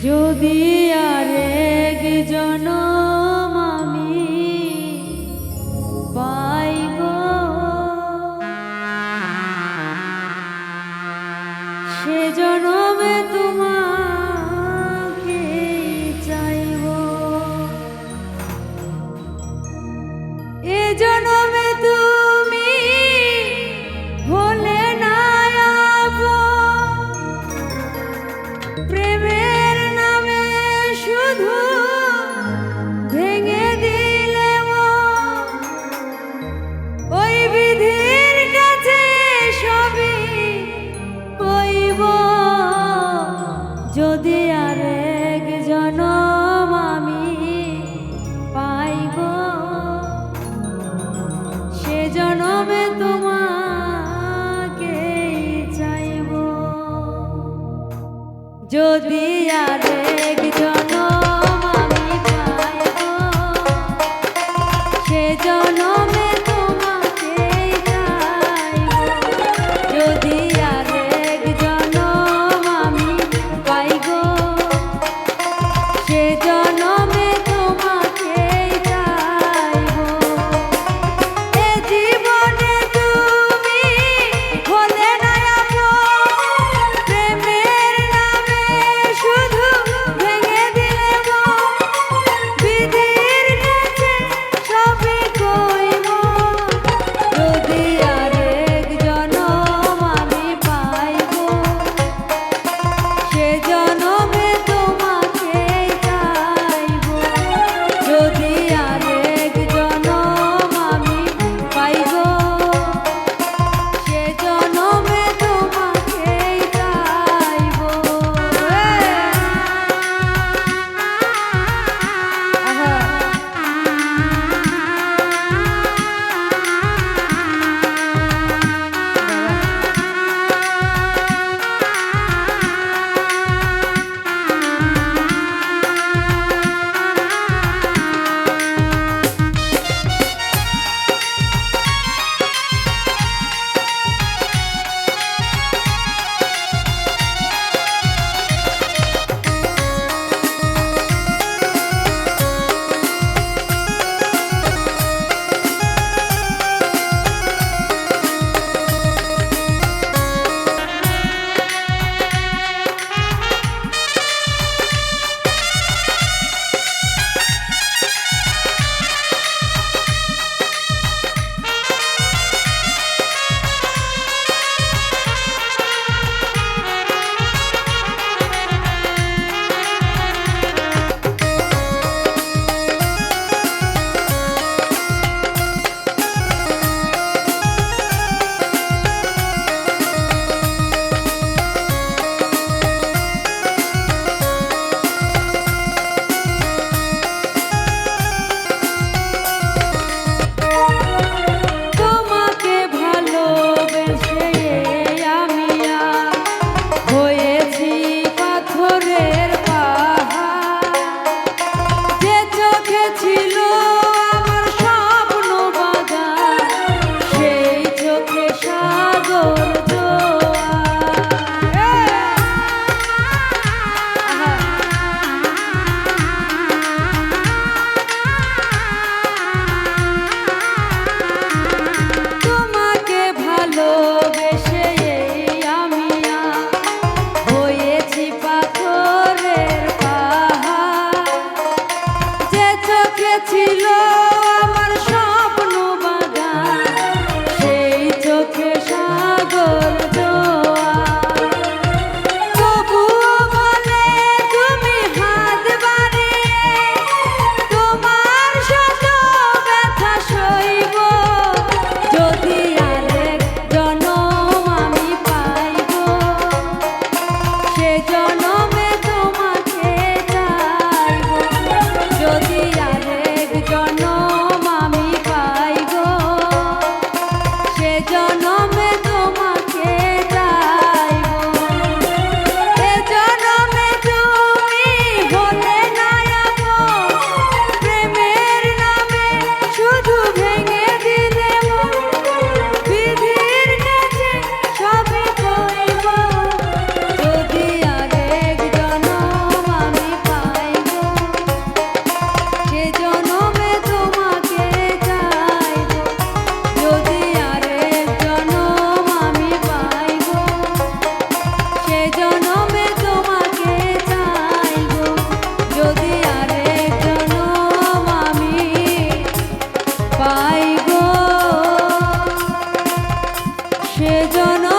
যদি আরেক জনম আমি পাই গো, সে জনমে তোমাকে চাইব। এ জনমে তুমি হলে না আপন, প্রেমের নামে শুধু ভেঙে দিলে মন। ওই বিধির কাছে সবই কইব, যদি আরেক জনম আমি পাইব, সে জনমে তোমাকে চাইব। যদি আরেক জনম আমি পাইব, সে জনমে তোমাকে চাইব। যদি আরেক জনম আমি পাইব, সে জনমে তোমাকে চাইব। এ জীবনে তুমি হলে না আপন, প্রেমের নামে শুধু ভেঙে দিলে মন। বিধির কাছে সবই কইব, যদি আরেক জনম আমি পাইব, সে জনমে তোমাকে চাইব। যদি আরেক জনম আমি পাইব, সে জনমে তোমাকে চাইব। আহা ছিল আমার স্বপ্ন বাগান, সেই চোখে সাগর সে জনম